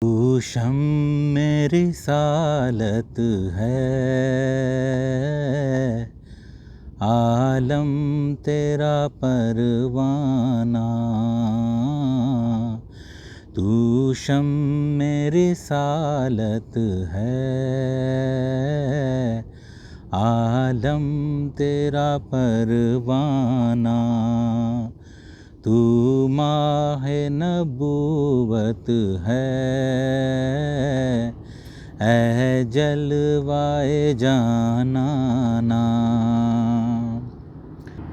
तू शम्म रिसालत है, आलम तेरा परवाना। तू शम्म रिसालत है, आलम तेरा परवाना। तू माहे नबूवत है, ऐ जलवाए जानाना।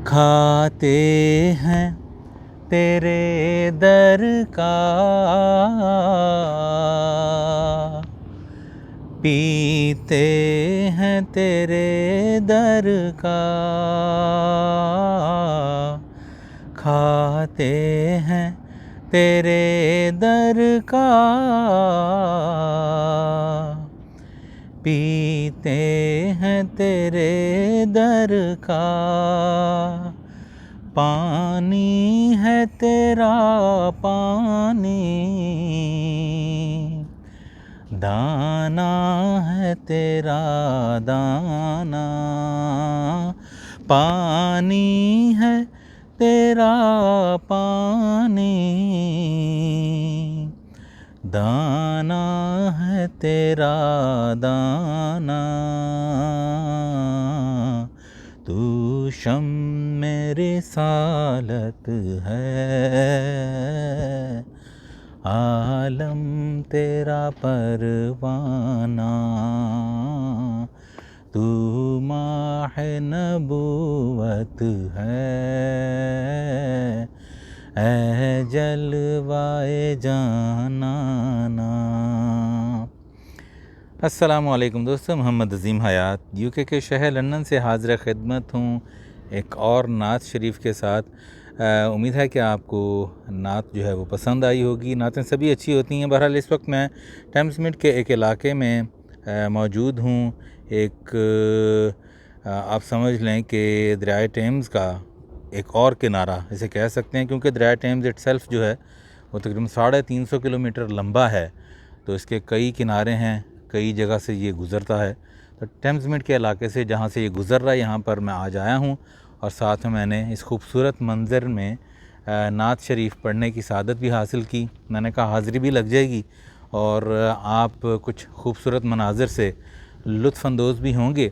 खाते हैं तेरे दर का, पीते हैं तेरे दर का। खाते हैं तेरे दर का, पीते हैं तेरे दर का। पानी है तेरा पानी, दाना है तेरा दाना। पानी है तेरा पानी, दाना है तेरा दाना। तू शम्म रिसालत है, आलम तेरा परवाना। तू माहे नबूवत है, ऐ जलवाए जानाना। अस्सलामुअलैकुम दोस्तों, मोहम्मद अज़ीम हयात यूके के शहर लंदन से हाज़िर ख़िदमत हूँ एक और नात शरीफ के साथ। उम्मीद है कि आपको नात जो है वो पसंद आई होगी। नातें सभी अच्छी होती हैं। बहरहाल इस वक्त मैं टेम्समिड के एक इलाके में मौजूद हूँ। आप समझ लें कि दरिया टेम्स का एक और किनारा इसे कह सकते हैं, क्योंकि दरिया टेम्स इटसेल्फ जो है वो तकरीबन 350 किलोमीटर लंबा है। तो इसके कई किनारे हैं, कई जगह से ये गुज़रता है। तो टेम्समिड के इलाके से जहाँ से ये गुज़र रहा है, यहाँ पर मैं आज आया हूँ और साथ में मैंने इस खूबसूरत मंज़र में नात शरीफ पढ़ने की सादत भी हासिल की। मैंने कहा हाज़िरी भी लग जाएगी और आप कुछ खूबसूरत मनाज़र से लुत्फ़अंदोज़ भी होंगे।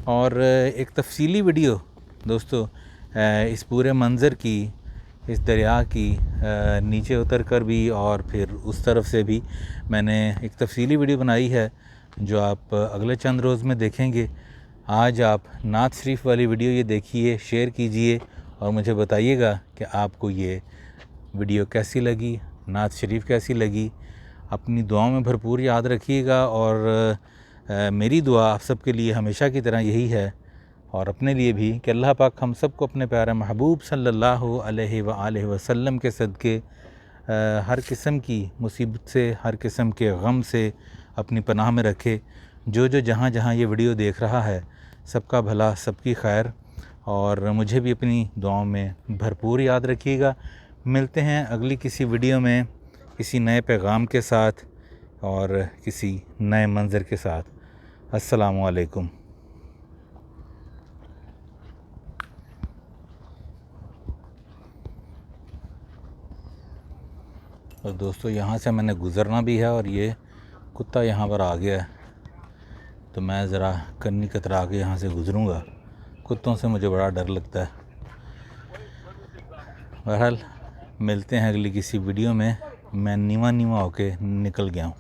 और एक तफसीली वीडियो दोस्तों इस पूरे मंज़र की, इस दरिया की नीचे उतर कर भी और फिर उस तरफ से भी मैंने एक तफसीली वीडियो बनाई है जो आप अगले चंद रोज़ में देखेंगे। आज आप नात शरीफ वाली वीडियो ये देखिए, शेयर कीजिए और मुझे बताइएगा कि आपको ये वीडियो कैसी लगी, नात शरीफ कैसी लगी। अपनी दुआओं में भरपूर याद रखिएगा और मेरी दुआ आप सब के लिए हमेशा की तरह यही है और अपने लिए भी कि अल्लाह पाक हम सबको अपने प्यारे महबूब सल्लल्लाहु अलैहि वसल्लम के सदक़े हर किस्म की मुसीबत से, हर किस्म के गम से अपनी पनाह में रखे। जो जहाँ जहाँ ये वीडियो देख रहा है, सबका भला, सबकी खैर, और मुझे भी अपनी दुआओं में भरपूर याद रखिएगा। मिलते हैं अगली किसी वीडियो में किसी नए पैगाम के साथ और किसी नए मंज़र के साथ। अस्सलामु अलैकुम। और दोस्तों यहाँ से मैंने गुज़रना भी है और ये कुत्ता यहाँ पर आ गया है, तो मैं ज़रा कन्नी कतरा के यहाँ से गुज़रूँगा। कुत्तों से मुझे बड़ा डर लगता है। बहरहाल मिलते हैं अगली किसी वीडियो में। मैं नीवा होके निकल गया हूँ।